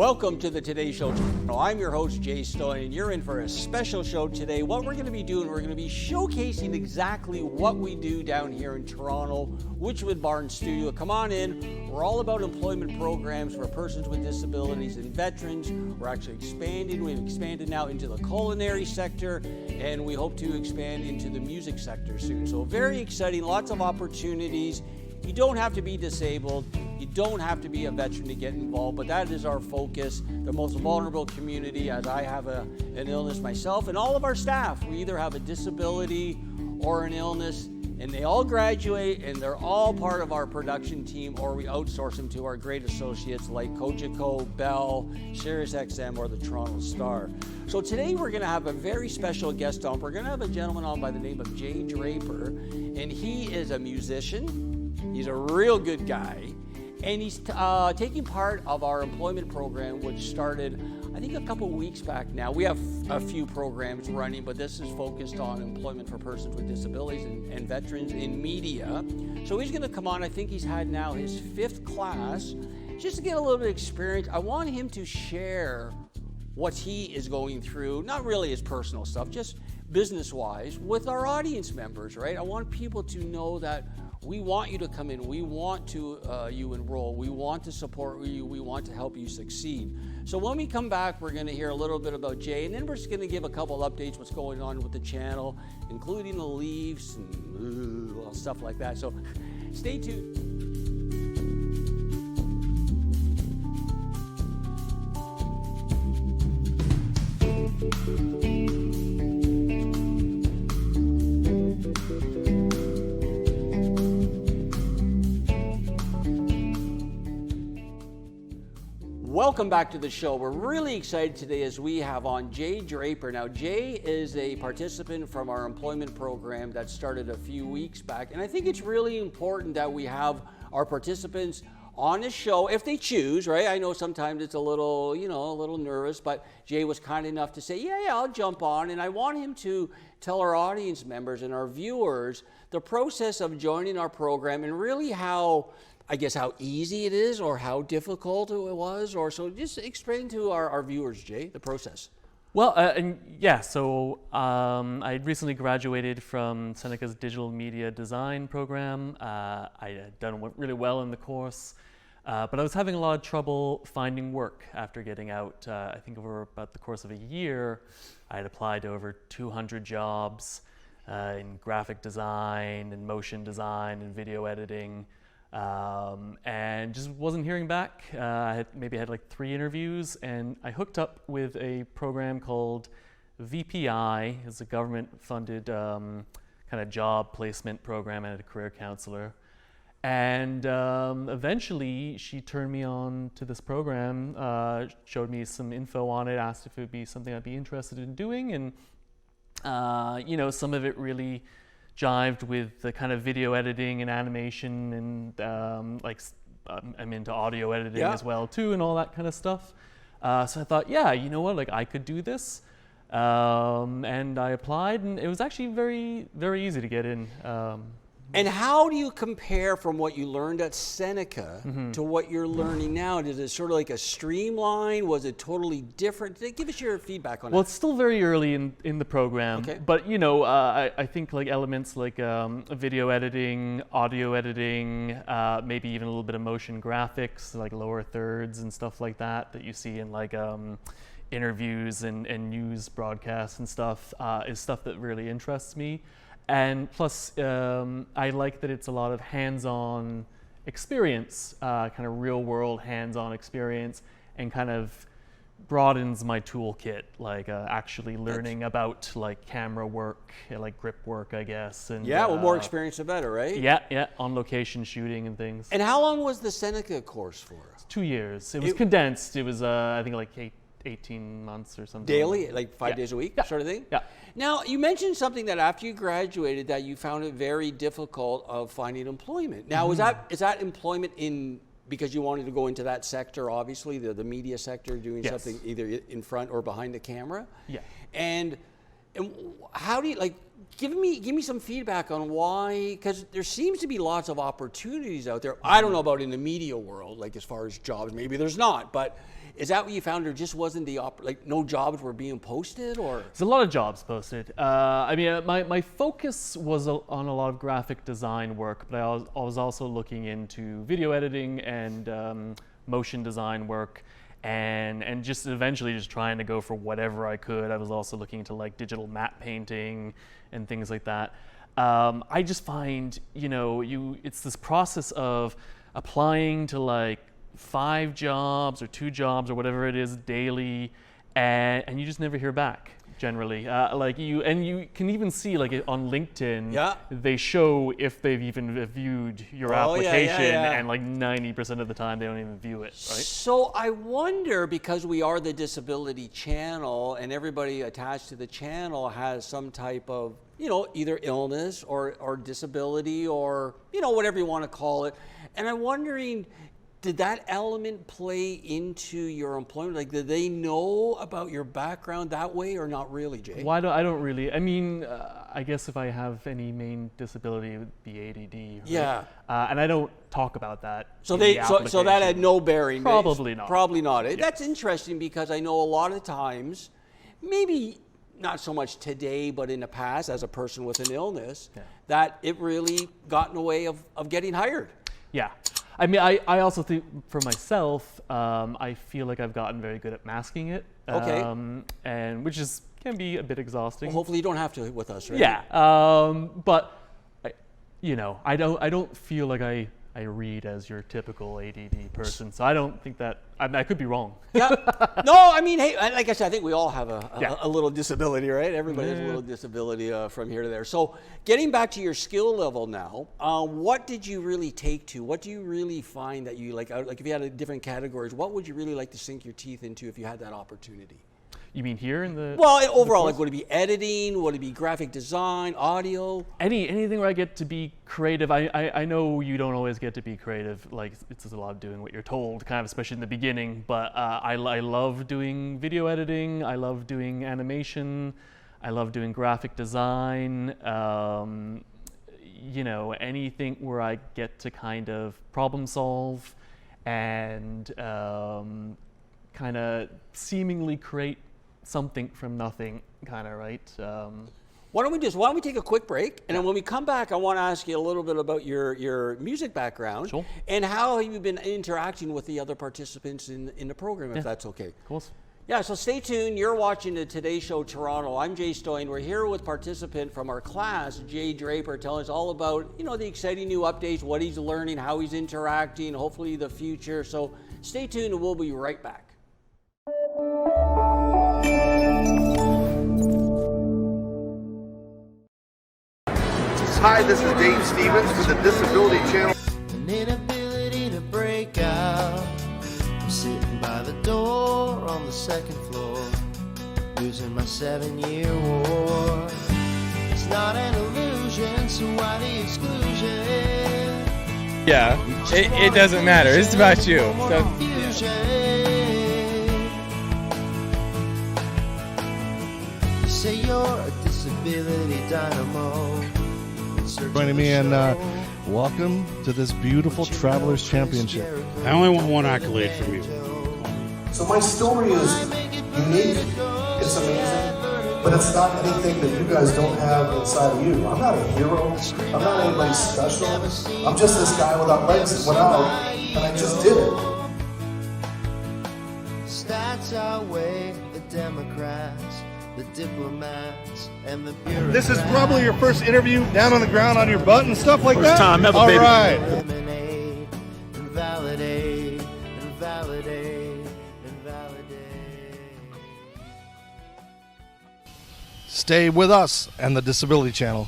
Welcome to the Today Show channel. I'm your host, Jay Stoyan, and you're in for a special show today. What we're going to be doing, we're going to be showcasing exactly what we do down here in Toronto, Witchwood Barn Studio. Come on in. We're all about employment programs for persons with disabilities and veterans. We're actually expanding. We've expanded now into the culinary sector, and we hope to expand into the music sector soon. So very exciting, lots of opportunities. You don't have to be disabled. You don't have to be a veteran to get involved, but that is our focus. The most vulnerable community, as I have an illness myself, and all of our staff, we either have a disability or an illness, and they all graduate, and they're all part of our production team, or we outsource them to our great associates like Cogeco, Bell, SiriusXM, or the Toronto Star. So today we're gonna have a very special guest on. We're gonna have a gentleman on by the name of Jay Draper, and he is a musician. He's a real good guy, and he's taking part of our employment program, which started, I think, a couple weeks back now. We have a few programs running, but this is focused on employment for persons with disabilities and veterans in media. So he's gonna come on. I think he's had now his 5th class, just to get a little bit of experience. I want him to share what he is going through, not really his personal stuff, just business-wise, with our audience members, right? I want people to know that we want you to come in. We want to you enroll. We want to support you. We want to help you succeed. So when we come back, we're going to hear a little bit about Jay, and then we're just going to give a couple updates, what's going on with the channel, including the Leafs and stuff like that. So stay tuned. Welcome back to the show. We're really excited today as we have on Jay Draper. Now, Jay is a participant from our employment program that started a few weeks back, and I think it's really important that we have our participants on the show if they choose, right? I know sometimes it's a little, a little nervous, but Jay was kind enough to say, yeah, I'll jump on, and I want him to tell our audience members and our viewers the process of joining our program and really how easy it is or how difficult it was, or so just explain to our viewers, Jay, the process. Well, so I recently graduated from Seneca's digital media design program. I had done really well in the course, but I was having a lot of trouble finding work after getting out. I think over about the course of a year, I had applied to over 200 jobs in graphic design and motion design and video editing. And just wasn't hearing back. I had like 3 interviews, and I hooked up with a program called VPI. It's a government-funded kind of job placement program. I had a career counselor. And eventually, she turned me on to this program, showed me some info on it, asked if it would be something I'd be interested in doing. And, some of it really jived with the kind of video editing and animation, and I'm into audio editing as well too, and all that kind of stuff. So I thought, I could do this, and I applied, and it was actually very, very easy to get in. And how do you compare from what you learned at Seneca to what you're learning now? Is it sort of like a streamline? Was it totally different? Give us your feedback on that. Well, it's still very early in the program, but I think like elements like video editing, audio editing, maybe even a little bit of motion graphics, like lower thirds and stuff like that you see in like interviews and news broadcasts and stuff, is stuff that really interests me. And plus, I like that it's a lot of hands-on experience, kind of real-world hands-on experience, and kind of broadens my toolkit, like actually learning about like camera work, like grip work, I guess. And more experience the better, right? Yeah, on location shooting and things. And how long was the Seneca course for? 2 years. It was condensed. It was, I think, like 18 months or something. Daily, like 5 days a week, sort of thing? Yeah. Now, you mentioned something that after you graduated that you found it very difficult of finding employment. Now, is that employment because you wanted to go into that sector, obviously, the media sector, doing something either in front or behind the camera? Yeah. And And how do you, like, give me some feedback on why, because there seems to be lots of opportunities out there. I don't know about in the media world, like as far as jobs, maybe there's not, but is that what you found? There just wasn't like no jobs were being posted, or? There's a lot of jobs posted. I mean, my focus was on a lot of graphic design work, but I was also looking into video editing and motion design work, and just eventually just trying to go for whatever I could. I was also looking into like digital matte painting and things like that. I just find, it's this process of applying to like 5 jobs or 2 jobs or whatever it is daily, and you just never hear back generally. You can even see like on LinkedIn, they show if they've even viewed your application, and like 90% of the time they don't even view it, right? So I wonder, because we are the disability channel and everybody attached to the channel has some type of, either illness or disability or, whatever you want to call it. And I'm wondering, did that element play into your employment? Like, did they know about your background that way or not really, Jay? Well, I don't really. I mean, I guess if I have any main disability, it would be ADD. Right? Yeah. And I don't talk about that. So so that had no bearing. Probably not. Probably not. Yeah. That's interesting, because I know a lot of times, maybe not so much today, but in the past, as a person with an illness, that it really got in the way of getting hired. Yeah. I mean, I also think for myself, I feel like I've gotten very good at masking it. Okay. And which can be a bit exhausting. Well, hopefully you don't have to with us, right? Yeah. But I don't feel like I read as your typical ADD person, so I don't think that. I could be wrong. Yeah. No, I mean, hey, like I said, I think we all have a little disability, right? Everybody has a little disability from here to there. So getting back to your skill level now, what did you really take to? What do you really find that you like if you had different categories, what would you really like to sink your teeth into if you had that opportunity? You mean here in the... Well, overall, like, would it be editing? Would it be graphic design, audio? Anything where I get to be creative. I know you don't always get to be creative. Like, it's just a lot of doing what you're told, kind of, especially in the beginning. But I love doing video editing. I love doing animation. I love doing graphic design. Anything where I get to kind of problem solve and kind of seemingly create something from nothing, kind of, right? Why don't we take a quick break, and then when we come back, I want to ask you a little bit about your music background. Sure. And how have you been interacting with the other participants in the program, if that's okay. Of course. Yeah, so stay tuned. You're watching the Today Show Toronto. I'm Jay Stoyan. We're here with participant from our class, Jay Draper, telling us all about, the exciting new updates, what he's learning, how he's interacting, hopefully the future. So stay tuned, and we'll be right back. Hi, this is Dave Stevens for the Disability Channel. An inability to break out. I'm sitting by the door on the 2nd floor, losing my 7-year war. It's not an illusion, so why the exclusion? Yeah, it doesn't matter. It's about you. So, You say you're a disability dynamo. Joining me, and welcome to this beautiful Travelers Championship. I only want one accolade from you. So my story is unique, it's amazing, but it's not anything that you guys don't have inside of you. I'm not a hero, I'm not anybody special, I'm just this guy without legs that went out, and I just did it. Stats outweigh the Democrats, the diplomats, and the bureaucrats. This is probably your first interview down on the ground on your butt and stuff like that? time ever, All baby. right. Eliminate and validate and validate and validate. Stay with us and the Disability Channel.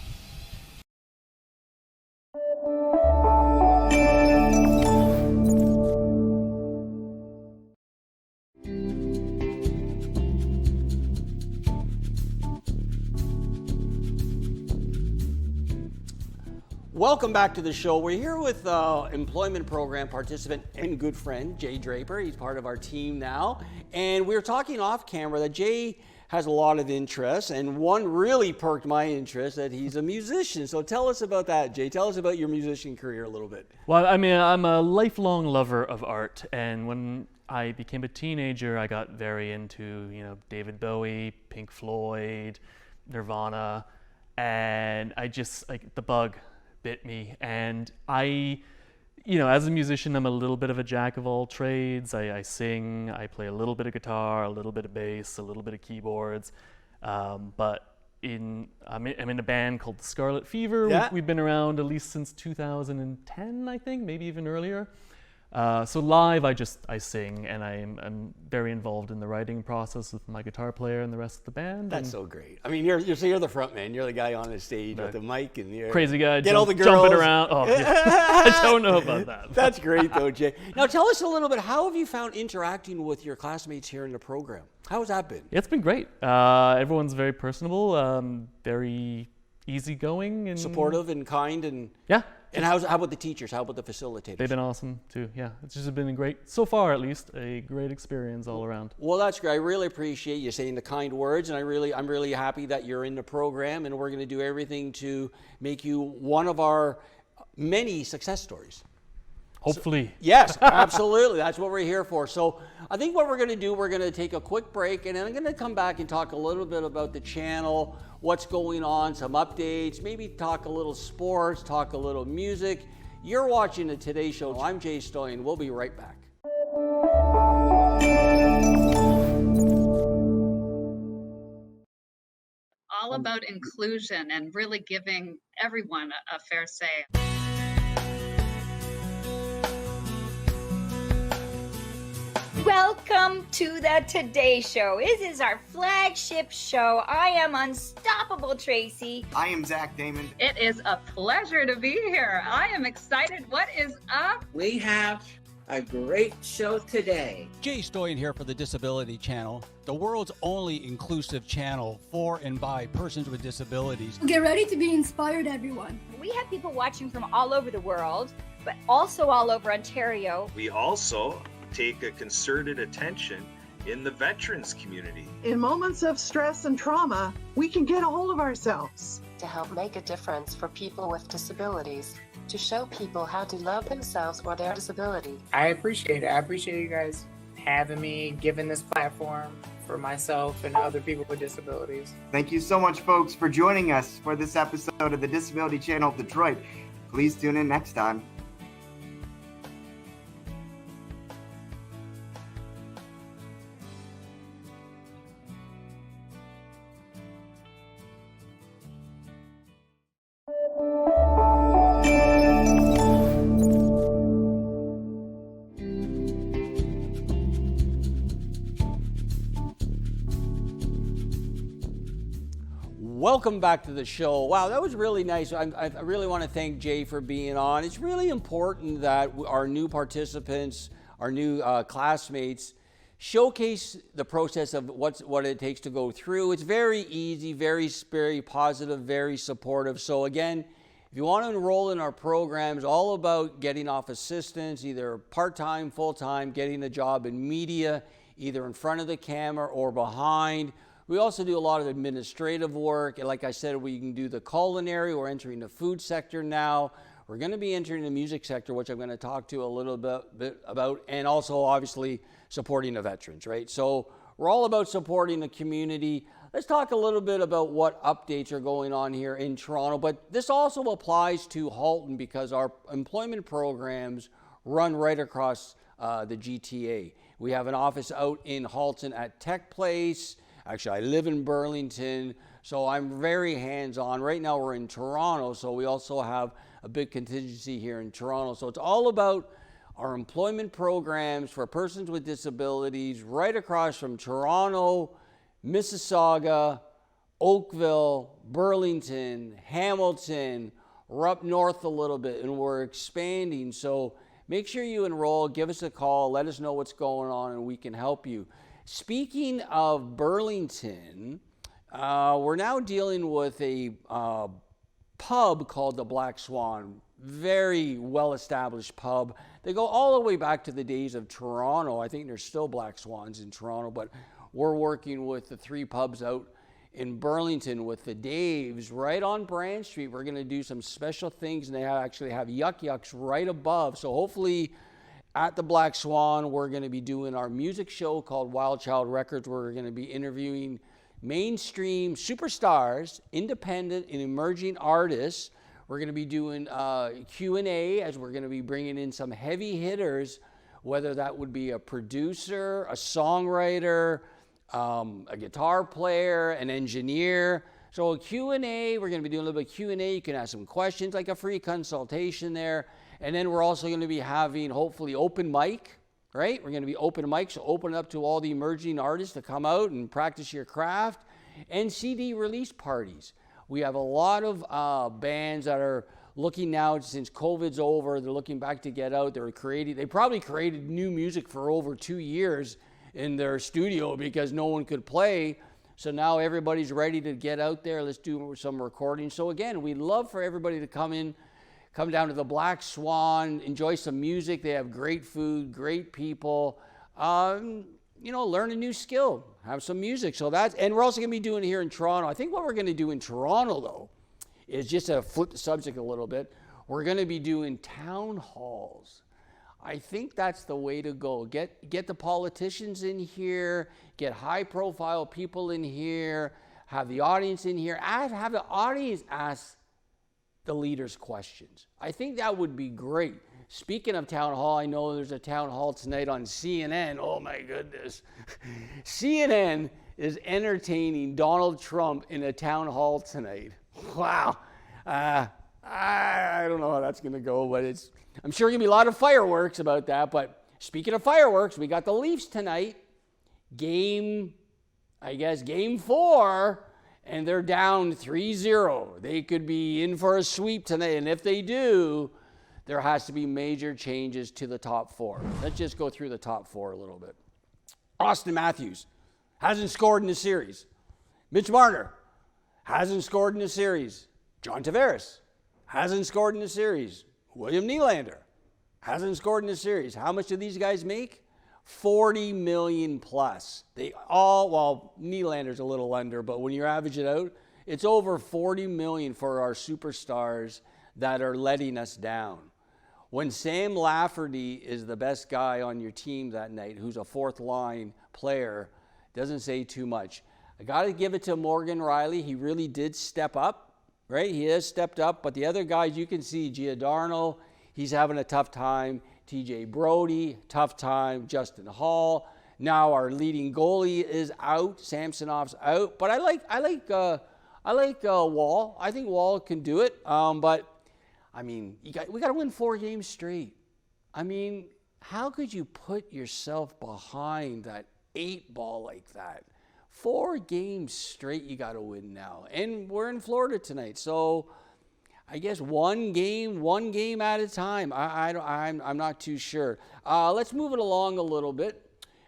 Welcome back to the show. We're here with employment program participant and good friend, Jay Draper. He's part of our team now. And we were talking off camera that Jay has a lot of interests, and one really perked my interest, that he's a musician. So tell us about that, Jay. Tell us about your musician career a little bit. Well, I mean, I'm a lifelong lover of art, and when I became a teenager, I got very into, David Bowie, Pink Floyd, Nirvana, and I just, the bug bit me. And I, as a musician, I'm a little bit of a jack of all trades. I sing, I play a little bit of guitar, a little bit of bass, a little bit of keyboards, but I'm in a band called the Scarlet Fever. Yeah. We've been around at least since 2010, I think, maybe even earlier. So live, I sing, and I'm very involved in the writing process with my guitar player and the rest of the band. That's so great. I mean, you're the front man. You're the guy on the stage with the mic, and you're crazy guy, all the girls jumping around. Oh, I don't know about that. That's great, though, Jay. Now, tell us a little bit. How have you found interacting with your classmates here in the program? How has that been? It's been great. Everyone's very personable, very easygoing, and Supportive and kind, and yeah. And how about the teachers? How about the facilitators? They've been awesome too. Yeah, it's just been a great, so far at least, a great experience all around. Well, that's great. I really appreciate you saying the kind words, and I'm really happy that you're in the program, and we're going to do everything to make you one of our many success stories. Hopefully. Yes, absolutely. That's what we're here for. So I think what we're going to do, we're going to take a quick break, and then I'm going to come back and talk a little bit about the channel, what's going on, some updates, maybe talk a little sports, talk a little music. You're watching the Today Show. I'm Jay Stoyan. We'll be right back. All about inclusion and really giving everyone a fair say. Welcome to the Today Show. This is our flagship show. I am Unstoppable Tracy. I am Zach Damon. It is a pleasure to be here. I am excited. What is up? We have a great show today. Jay Stoyan here for the Disability Channel, the world's only inclusive channel for and by persons with disabilities. Get ready to be inspired, everyone. We have people watching from all over the world, but also all over Ontario. We also take a concerted attention in the veterans community. In moments of stress and trauma, we can get a hold of ourselves. To help make a difference for people with disabilities, to show people how to love themselves or their disability. I appreciate it. I appreciate you guys having me, giving this platform for myself and other people with disabilities. Thank you so much, folks, for joining us for this episode of the Disability Channel of Detroit. Please tune in next time. Welcome back to the show. Wow, that was really nice. I really want to thank Jay for being on. It's really important that our new participants, our new classmates, showcase the process of what it takes to go through. It's very easy, very positive, very supportive. So again, if you want to enroll in our programs, all about getting off assistance, either part-time, full-time, getting a job in media, either in front of the camera or behind. We also do a lot of administrative work. And like I said, we can do the culinary. We're entering the food sector now. We're going to be entering the music sector, which I'm going to talk to a little bit about, and also obviously supporting the veterans, right? So we're all about supporting the community. Let's talk a little bit about what updates are going on here in Toronto, but this also applies to Halton because our employment programs run right across the GTA. We have an office out in Halton at Tech Place. Actually, I live in Burlington, so I'm very hands-on. Right now we're in Toronto, so we also have a big contingency here in Toronto. So it's all about our employment programs for persons with disabilities right across from Toronto, Mississauga, Oakville, Burlington, Hamilton. We're up north a little bit, and we're expanding. So make sure you enroll, give us a call, let us know what's going on, and we can help you. Speaking of Burlington, we're now dealing with a pub called the Black Swan. Very well-established pub. They go all the way back to the days of Toronto. I think there's still Black Swans in Toronto, but we're working with the 3 pubs out in Burlington with the Daves right on Brand Street. We're going to do some special things, and they actually have Yuck Yucks right above. So hopefully at the Black Swan, we're going to be doing our music show called Wild Child Records, where we're going to be interviewing mainstream superstars, independent and emerging artists. We're going to be doing Q&A, as we're going to be bringing in some heavy hitters, whether that would be a producer, a songwriter, a guitar player, an engineer. So a Q&A, we're going to be doing a little bit of Q&A. You can ask some questions, like a free consultation there. And then we're also going to be having, hopefully, open mic, right? We're going to be open mic, so open it up to all the emerging artists to come out and practice your craft. And CD release parties. We have a lot of bands that are looking now, since COVID's over, they're looking back to get out. They probably created new music for over 2 years in their studio because no one could play. So now everybody's ready to get out there. Let's do some recording. So again, we'd love for everybody to come down to the Black Swan, enjoy some music. They have great food, great people. Learn a new skill, have some music. And we're also going to be doing it here in Toronto. I think what we're going to do in Toronto, though, is just to flip the subject a little bit. We're going to be doing town halls. I think that's the way to go. Get the politicians in here, get high-profile people in here, have the audience in here, have the audience ask the leaders questions. I think that would be great. Speaking of town hall, I know there's a town hall tonight on CNN. Oh my goodness. CNN is entertaining Donald Trump in a town hall tonight. Wow. I don't know how that's going to go, but I'm sure going to be a lot of fireworks about that. But speaking of fireworks, we got the Leafs tonight. Game 4. And they're down 3-0. They could be in for a sweep tonight. And if they do, there has to be major changes to the top 4. Let's just go through the top 4 a little bit. Austin Matthews hasn't scored in the series. Mitch Marner hasn't scored in the series. John Tavares hasn't scored in the series. William Nylander hasn't scored in the series. How much do these guys make? $40 million plus. Nylander's a little under, but when you average it out, it's over $40 million for our superstars that are letting us down. When Sam Lafferty is the best guy on your team that night, who's a 4th line player, doesn't say too much. I got to give it to Morgan Riley. He really did step up, right? He has stepped up, but the other guys, you can see Giordano, he's having a tough time. TJ Brody, tough time. Justin Hall. Now our leading goalie is out. Samsonov's out. But I like Wall. I think Wall can do it. But I mean, we got to win 4 games straight. I mean, how could you put yourself behind that 8 ball like that? 4 games straight you got to win now. And we're in Florida tonight, so I guess one game at a time. I'm not too sure. Let's move it along a little bit.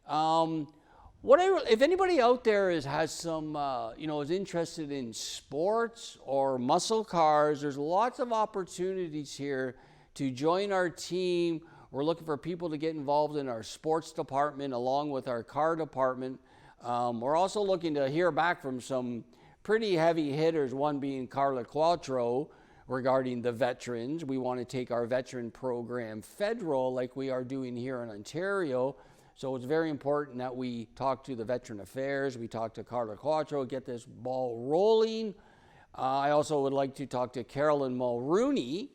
If anybody out there has some, is interested in sports or muscle cars, there's lots of opportunities here to join our team. We're looking for people to get involved in our sports department along with our car department. We're also looking to hear back from some pretty heavy hitters, one being Carla Quattro, regarding the veterans. We want to take our veteran program federal like we are doing here in Ontario. So it's very important that we talk to the Veteran Affairs, we talk to Carla Quattro, get this ball rolling. I also would like to talk to Carolyn Mulrooney,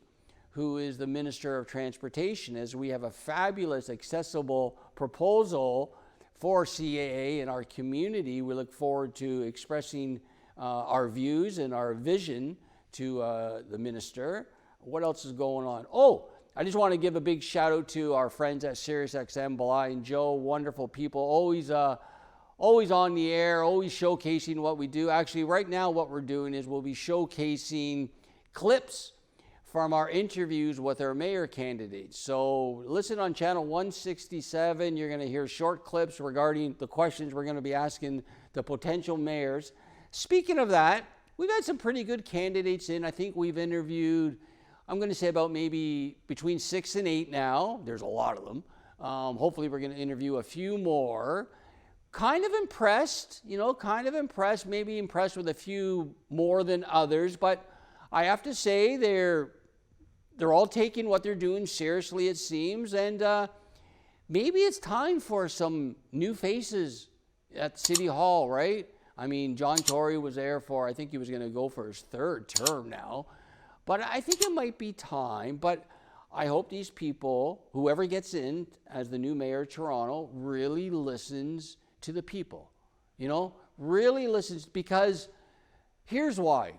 who is the Minister of Transportation, as we have a fabulous accessible proposal for CAA in our community. We look forward to expressing our views and our vision to the minister. What else is going on? Oh, I just want to give a big shout out to our friends at SiriusXM, Bly and Joe, wonderful people, always on the air, always showcasing what we do. Actually, right now what we're doing is we'll be showcasing clips from our interviews with our mayor candidates. So listen on channel 167, you're going to hear short clips regarding the questions we're going to be asking the potential mayors. Speaking of that, we've had some pretty good candidates in. I think we've interviewed, I'm going to say about maybe between 6 and 8 now. There's a lot of them. Hopefully we're going to interview a few more. kind of impressed, maybe impressed with a few more than others, but I have to say they're all taking what they're doing seriously, it seems, and maybe it's time for some new faces at City Hall, right? I mean, John Tory was there for, I think he was going to go for his 3rd term now, but I think it might be time. But I hope these people, whoever gets in as the new mayor of Toronto, really listens to the people, really listens, because here's why.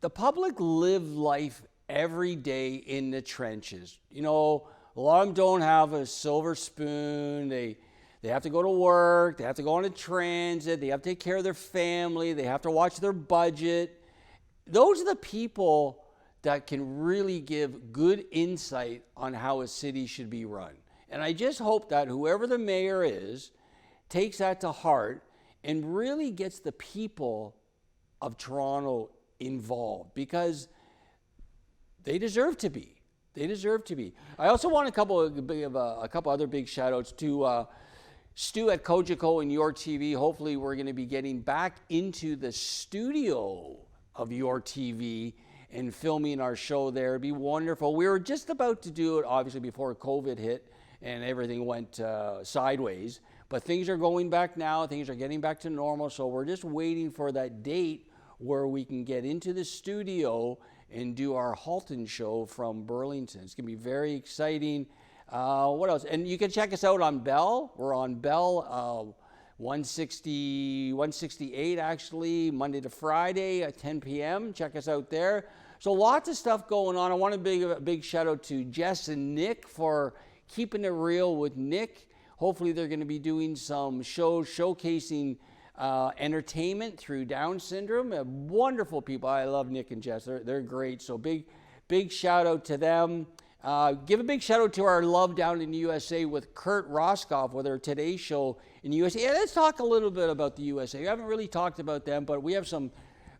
The public live life every day in the trenches. A lot of them don't have a silver spoon. They have to go to work. They have to go on a transit. They have to take care of their family. They have to watch their budget. Those are the people that can really give good insight on how a city should be run. And I just hope that whoever the mayor is takes that to heart and really gets the people of Toronto involved, because they deserve to be. They deserve to be. I also want a couple other big shout outs to Stu at Kojiko and Your TV. Hopefully we're going to be getting back into the studio of Your TV and filming our show there. It'd be wonderful. We were just about to do it, obviously, before COVID hit and everything went sideways. But things are going back now. Things are getting back to normal. So we're just waiting for that date where we can get into the studio and do our Halton show from Burlington. It's going to be very exciting. What else? And you can check us out on Bell. We're on Bell 168 actually, Monday to Friday at 10 p.m. Check us out there. So lots of stuff going on. I want to give a big shout out to Jess and Nick for keeping it real with Nick. Hopefully they're going to be doing some shows showcasing entertainment through Down syndrome. Wonderful people. I love Nick and Jess. They're great. So big shout out to them. Give a big shout out to our love down in the USA with Kurt Roskoff with our Today Show in the USA. Yeah, let's talk a little bit about the USA. We haven't really talked about them, but we have some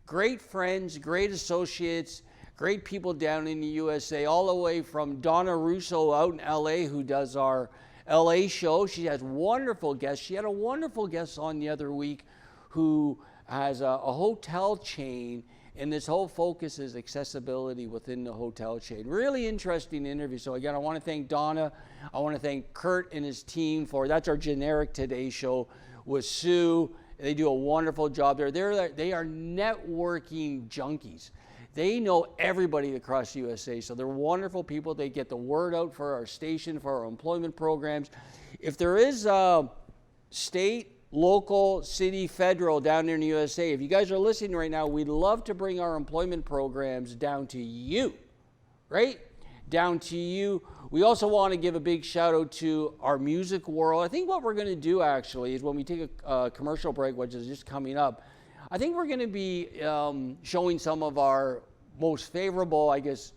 great friends, great associates, great people down in the USA, all the way from Donna Russo out in LA, who does our LA show. She has wonderful guests. She had a wonderful guest on the other week who has a hotel chain, and this whole focus is accessibility within the hotel chain. Really interesting interview. So again, I want to thank Donna. I want to thank Kurt and his team that's our generic Today Show with Sue. They do a wonderful job there. They are networking junkies. They know everybody across USA, so they're wonderful people. They get the word out for our station, for our employment programs. If there is state, local, city, federal down there in the USA, if you guys are listening right now, we'd love to bring our employment programs down to you, right? Down to you. We also want to give a big shout out to our music world. I think what we're going to do actually is when we take a commercial break, which is just coming up, I think we're going to be showing some of our most favorable, I guess,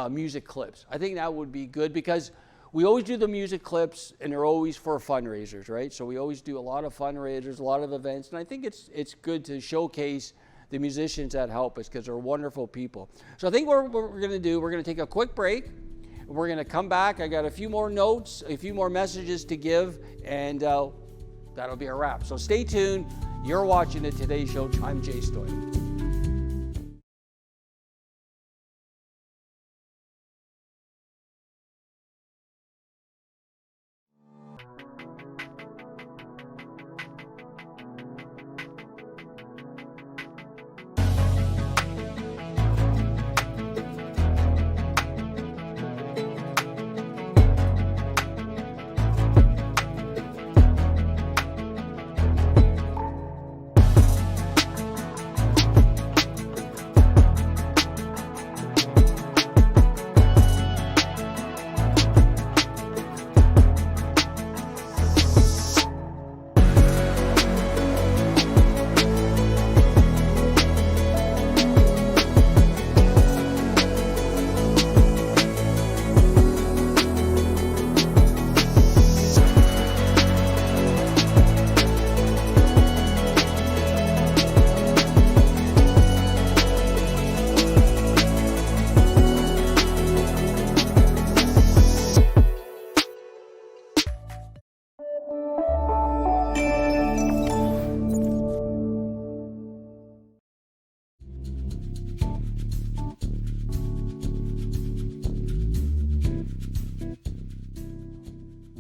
music clips. I think that would be good because we always do the music clips and they're always for fundraisers, right? So we always do a lot of fundraisers, a lot of events, and I think it's good to showcase the musicians that help us because they're wonderful people. So I think what we're going to do, we're going to take a quick break. We're going to come back. I got a few more notes, a few more messages to give, and that'll be a wrap. So stay tuned. You're watching the Today Show. I'm Jay Stoyan.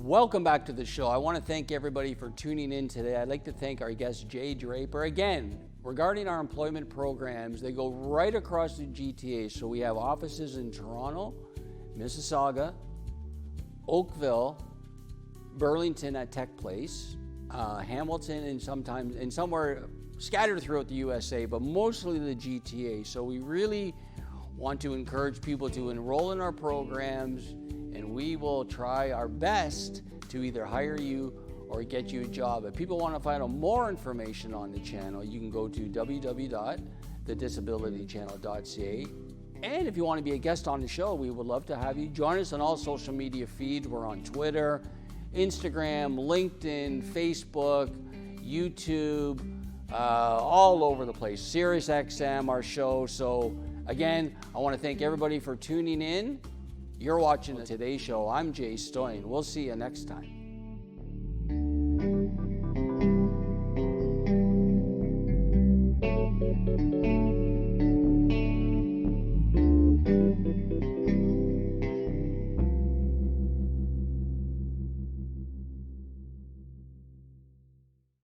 Welcome back to the show. I want to thank everybody for tuning in today. I'd like to thank our guest, Jay Draper. Again, regarding our employment programs, they go right across the GTA. So we have offices in Toronto, Mississauga, Oakville, Burlington at Tech Place, Hamilton, and somewhere scattered throughout the USA, but mostly the GTA. So we really want to encourage people to enroll in our programs, and we will try our best to either hire you or get you a job. If people want to find out more information on the channel, you can go to www.thedisabilitychannel.ca. And if you want to be a guest on the show, we would love to have you. Join us on all social media feeds. We're on Twitter, Instagram, LinkedIn, Facebook, YouTube, all over the place. SiriusXM, our show. So again, I want to thank everybody for tuning in. You're watching the Today Show. I'm Jay Stoyan. We'll see you next time.